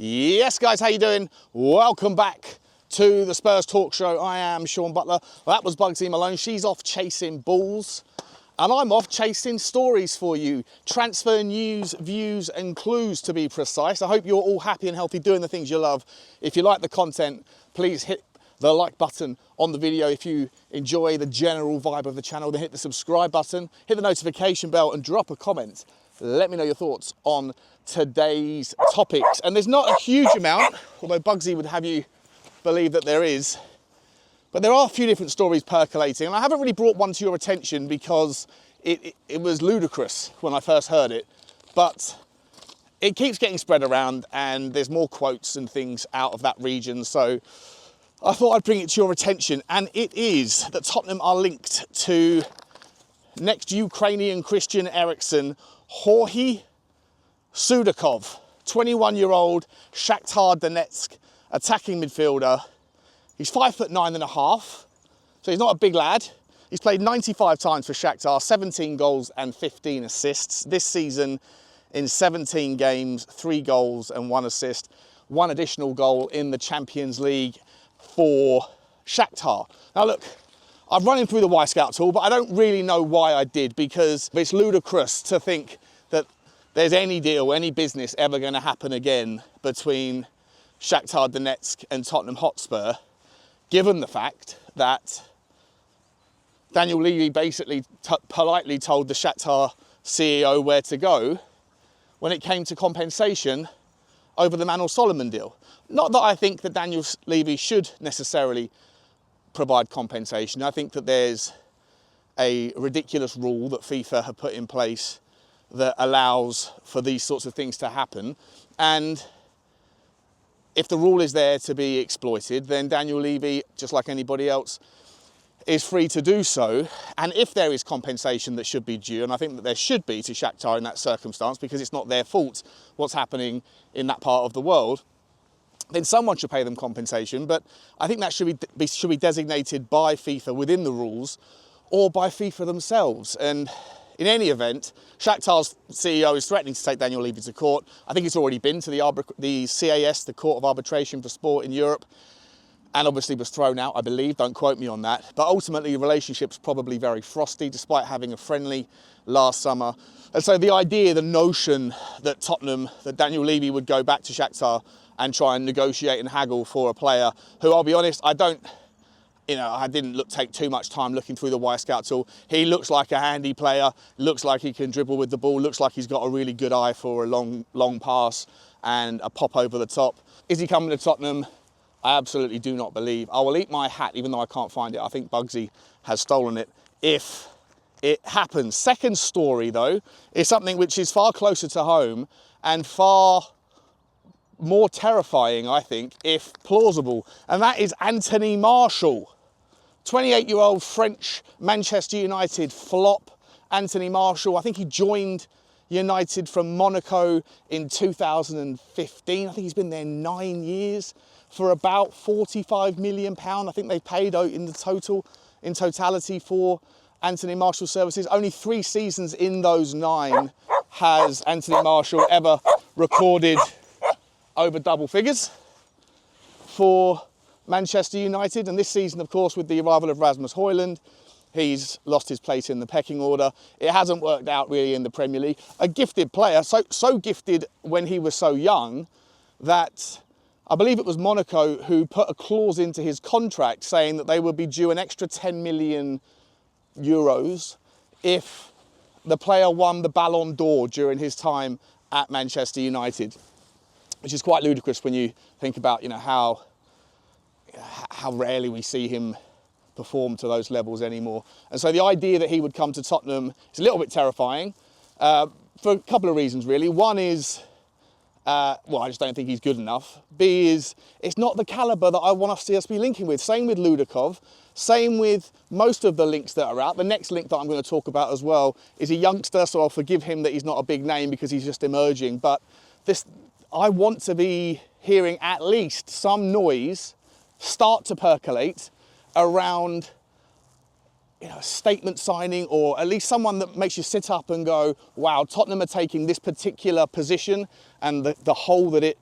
Yes, guys, how you doing? Welcome back to the Spurs Talk Show. I am Sean Butler. Well, that was Bugsy Malone. She's off chasing balls. And I'm off chasing stories for you. Transfer news, views and clues to be precise. I hope you're all happy and healthy doing the things you love. If you like the content, please hit the like button on the video. If you enjoy the general vibe of the channel, then hit the subscribe button, hit the notification bell and drop a comment. Let me know your thoughts on today's topics. And there's not a huge amount, although Bugsy would have you believe that there is. But there are a few different stories percolating, and I haven't really brought one to your attention because it was ludicrous when I first heard it. But it keeps getting spread around, and there's more quotes and things out of that region. So I thought I'd bring it to your attention, and it is that Tottenham are linked to next Ukrainian Christian Eriksen, SUDOKOV, 21-year-old Shakhtar Donetsk attacking midfielder. He's 5'9½", so he's not a big lad. He's played 95 times for Shakhtar, 17 goals and 15 assists. This season, in 17 games, 3 goals and 1 assist. 1 additional goal in the Champions League for Shakhtar. Now look, I've run him through the Y-Scout tool, but I don't really know why I did, because it's ludicrous to think that there's any deal, any business ever going to happen again between Shakhtar Donetsk and Tottenham Hotspur, given the fact that Daniel Levy basically politely told the Shakhtar CEO where to go when it came to compensation over the Manor Solomon deal. Not that I think that Daniel Levy should necessarily provide compensation. I think that there's a ridiculous rule that FIFA have put in place that allows for these sorts of things to happen. And if the rule is there to be exploited, then Daniel Levy, just like anybody else, is free to do so. And if there is compensation that should be due, and I think that there should be to Shakhtar in that circumstance, because it's not their fault what's happening in that part of the world, then someone should pay them compensation. But I think that should be designated by FIFA within the rules, or by FIFA themselves. And in any event, Shakhtar's CEO is threatening to take Daniel Levy to court. I think it's already been to the CAS, the Court of Arbitration for Sport in Europe, and obviously was thrown out, I believe. Don't quote me on that. But ultimately, the relationship's probably very frosty, despite having a friendly last summer. And so the idea, the notion that that Daniel Levy would go back to Shakhtar and try and negotiate and haggle for a player who, I'll be honest, I didn't take too much time looking through the Y-Scout tool. He looks like a handy player, looks like he can dribble with the ball, looks like he's got a really good eye for a long pass and a pop over the top. Is he coming to Tottenham? I absolutely do not believe. I will eat my hat, even though I can't find it. I think Bugsy has stolen it if it happens. Second story, though, is something which is far closer to home and far more terrifying, I think, if plausible, and that is Anthony Martial. 28-year-old French Manchester United flop, Anthony Martial. I think he joined United from Monaco in 2015. I think he's been there 9 years for about £45 million. I think they paid out in totality for Anthony Martial's services. Only 3 seasons in those 9 has Anthony Martial ever recorded over double figures for Manchester United. And this season, of course, with the arrival of Rasmus Højlund, he's lost his place in the pecking order. It hasn't worked out really in the Premier League. A gifted player, so gifted when he was so young that I believe it was Monaco who put a clause into his contract saying that they would be due an extra 10 million euros if the player won the Ballon d'Or during his time at Manchester United, which is quite ludicrous when you think about, how rarely we see him perform to those levels anymore. And so the idea that he would come to Tottenham is a little bit terrifying for a couple of reasons, really. One is, I just don't think he's good enough. B is, it's not the calibre that I want to see us be linking with. Same with SUDOKOV, same with most of the links that are out. The next link that I'm going to talk about as well is a youngster, so I'll forgive him that he's not a big name because he's just emerging. But I want to be hearing at least some noise start to percolate around statement signing, or at least someone that makes you sit up and go, wow, Tottenham are taking this particular position and the hole that it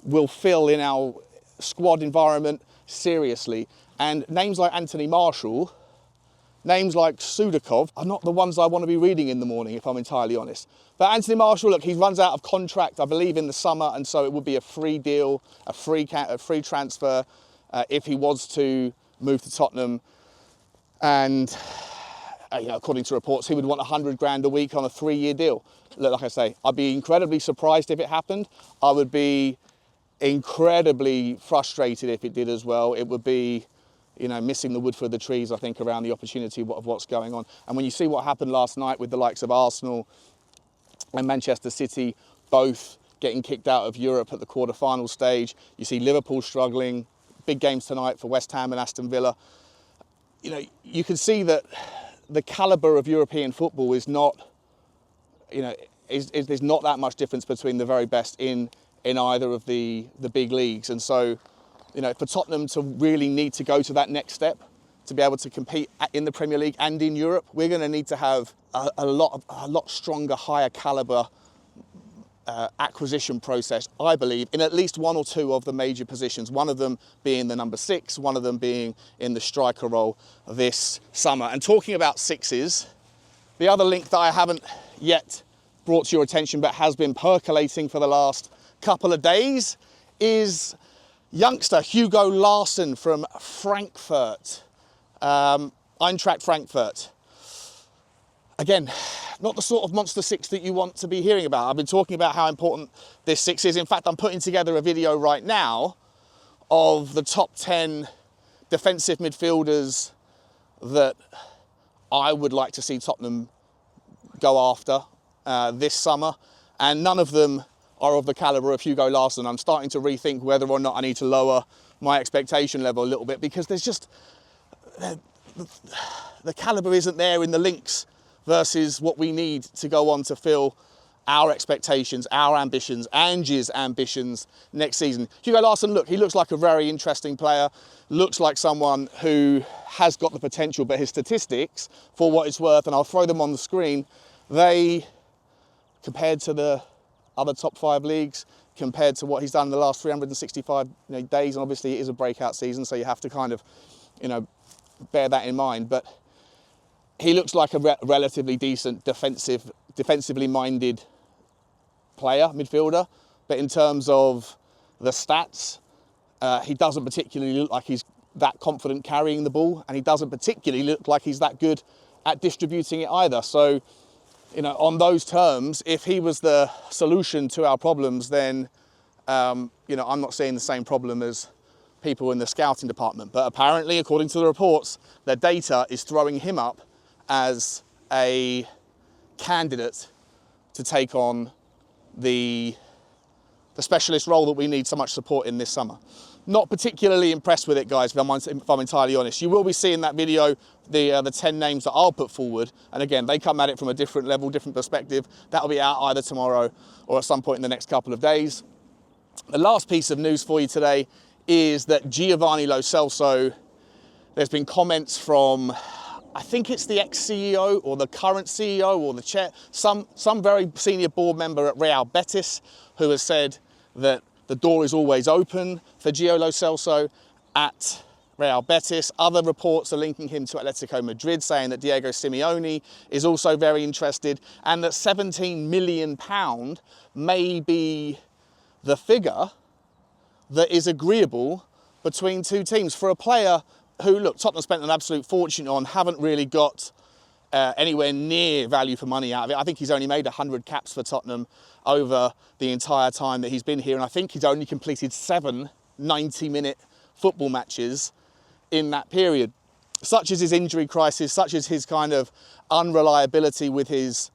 will fill in our squad environment seriously. And names like Anthony Marshall, names like SUDOKOV are not the ones I want to be reading in the morning, if I'm entirely honest. But Anthony Marshall, look, he runs out of contract, I believe, in the summer, and so it would be a free deal, a free transfer if he was to move to Tottenham. And you know, according to reports, he would want 100 grand a week on a 3-year deal. Look, like I say, I'd be incredibly surprised if it happened. I would be incredibly frustrated if it did as well. It would be, you know, missing the wood for the trees, I think, around the opportunity of what's going on. And when you see what happened last night with the likes of Arsenal and Manchester City both getting kicked out of Europe at the quarter-final stage, you see Liverpool struggling, big games tonight for West Ham and Aston Villa. You know, you can see that the calibre of European football is not, you know, there's not that much difference between the very best in either of the big leagues. And so, you know, for Tottenham to really need to go to that next step, to be able to compete in the Premier League and in Europe, we're going to need to have a lot stronger, higher calibre acquisition process, I believe, in at least one or two of the major positions, one of them being the number 6, one of them being in the striker role this summer. And talking about sixes, the other link that I haven't yet brought to your attention but has been percolating for the last couple of days is youngster Hugo LARSSON from Frankfurt, Eintracht Frankfurt. Again, not the sort of monster 6 that you want to be hearing about. I've been talking about how important this 6 is. In fact, I'm putting together a video right now of the top 10 defensive midfielders that I would like to see Tottenham go after this summer. And none of them are of the calibre of Hugo LARSSON. I'm starting to rethink whether or not I need to lower my expectation level a little bit, because there's just, the calibre isn't there in the links versus what we need to go on to fill our expectations, our ambitions, Angie's ambitions next season. Hugo LARSSON, look, he looks like a very interesting player, looks like someone who has got the potential, but his statistics, for what it's worth, and I'll throw them on the screen, they, compared to the other top 5 leagues, compared to what he's done in the last 365 days, and obviously it is a breakout season, so you have to kind of, you know, bear that in mind, but he looks like a relatively decent defensively minded player, midfielder. But in terms of the stats, he doesn't particularly look like he's that confident carrying the ball, and he doesn't particularly look like he's that good at distributing it either. So, you know, on those terms, if he was the solution to our problems, then, you know, I'm not seeing the same problem as people in the scouting department. But apparently, according to the reports, their data is throwing him up as a candidate to take on the specialist role that we need so much support in this summer. Not particularly impressed with it, guys, if I'm entirely honest. You will be seeing that video, the 10 names that I'll put forward, and again, they come at it from a different level, different perspective. That'll be out either tomorrow or at some point in the next couple of days. The last piece of news for you today is that Giovanni Lo Celso, there's been comments from, I think it's the ex-CEO or the current CEO or the chair, some very senior board member at Real Betis, who has said that the door is always open for Gio Lo Celso at Real Betis. Other reports are linking him to Atletico Madrid, saying that Diego Simeone is also very interested, and that £17 million may be the figure that is agreeable between two teams for a player who, look, Tottenham spent an absolute fortune on, haven't really got anywhere near value for money out of it. I think he's only made 100 caps for Tottenham over the entire time that he's been here, and I think he's only completed 7 90-minute football matches in that period. Such as his injury crisis, such as his kind of unreliability with his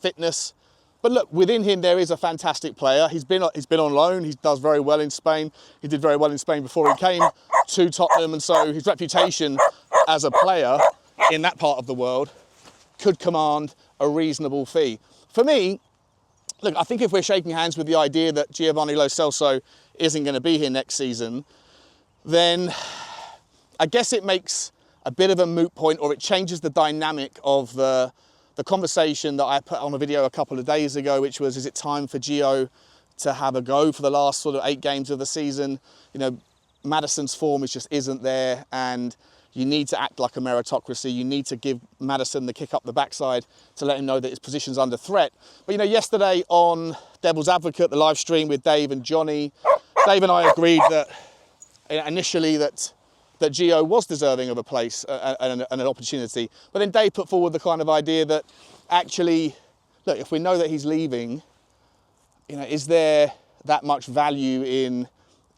fitness. But look, within him there is a fantastic player. He's been on loan. He does very well in Spain. He did very well in Spain before he came to Tottenham, and so his reputation as a player in that part of the world could command a reasonable fee. For me, look, I think if we're shaking hands with the idea that Giovanni Lo Celso isn't going to be here next season, then I guess it makes a bit of a moot point, or it changes the dynamic of the conversation that I put on a video a couple of days ago, which was, is it time for Gio to have a go for the last sort of 8 games of the season. You know, Maddison's form just isn't there, and you need to act like a meritocracy. You need to give Maddison the kick up the backside to let him know that his position's under threat. But you know, yesterday on Devil's Advocate, the live stream with Dave and Johnny, Dave and I agreed that initially that Gio was deserving of a place and an opportunity. But then Dave put forward the kind of idea that actually, look, if we know that he's leaving, you know, is there that much value in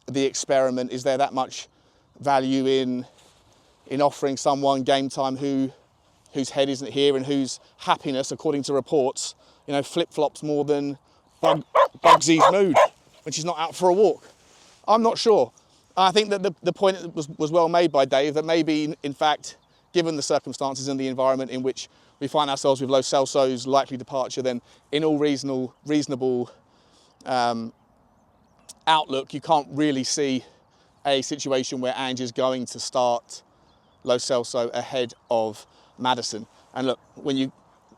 the experiment? Is there that much value in offering someone game time whose head isn't here and whose happiness, according to reports, you know, flip-flops more than Bugsy's mood when she's not out for a walk? I'm not sure. I think that the point was well made by Dave, that maybe, in fact, given the circumstances and the environment in which we find ourselves with Lo Celso's likely departure, then in all reasonable outlook, you can't really see a situation where Ange is going to start Lo Celso ahead of Maddison. And look, when you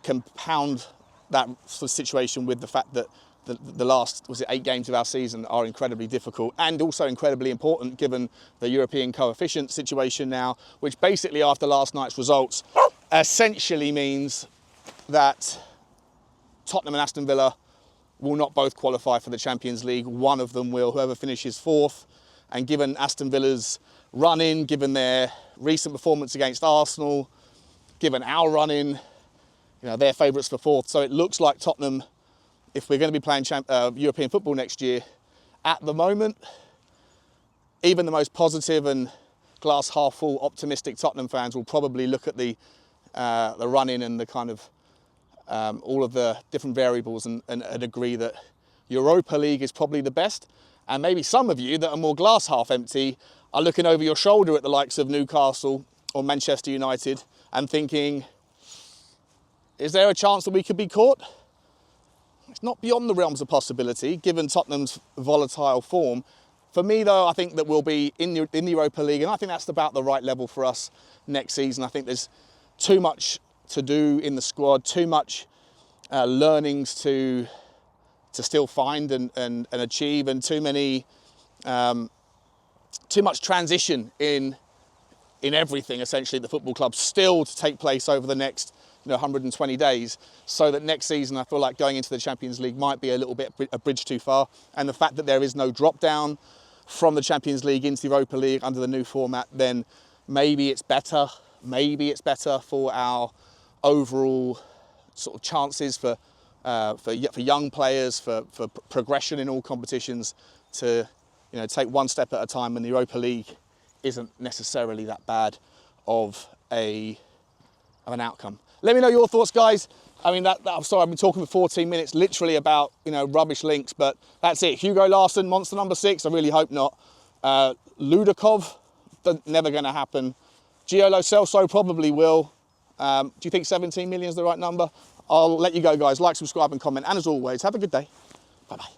compound that sort of situation with the fact that the last, 8 games of our season are incredibly difficult and also incredibly important given the European coefficient situation now, which basically after last night's results essentially means that Tottenham and Aston Villa will not both qualify for the Champions League. One of them will, whoever finishes 4th. And given Aston Villa's run-in, given their recent performance against Arsenal, given our run-in, you know, they're favourites for 4th. So it looks like Tottenham, if we're going to be playing European football next year, at the moment, even the most positive and glass half full optimistic Tottenham fans will probably look at the run-in and the kind of all of the different variables and agree that Europa League is probably the best. And maybe some of you that are more glass half empty are looking over your shoulder at the likes of Newcastle or Manchester United and thinking, is there a chance that we could be caught? It's not beyond the realms of possibility, given Tottenham's volatile form. For me, though, I think that we'll be in the Europa League, and I think that's about the right level for us next season. I think there's too much to do in the squad, too much learnings to still find and achieve, and too much transition in everything, essentially, at the football club still to take place over the next 120 days, so that next season I feel like going into the Champions League might be a little bit a bridge too far. And the fact that there is no drop down from the Champions League into the Europa League under the new format, then maybe it's better for our overall sort of chances for young players, for progression in all competitions, to take one step at a time, and the Europa League isn't necessarily that bad of an outcome. Let me know your thoughts, guys. I mean, I'm sorry, I've been talking for 14 minutes, literally about rubbish links, but that's it. HUGO LARSSON, monster number 6. I really hope not. SUDOKOV, never going to happen. Gio Lo Celso probably will. Do you think 17 million is the right number? I'll let you go, guys. Like, subscribe, and comment. And as always, have a good day. Bye-bye.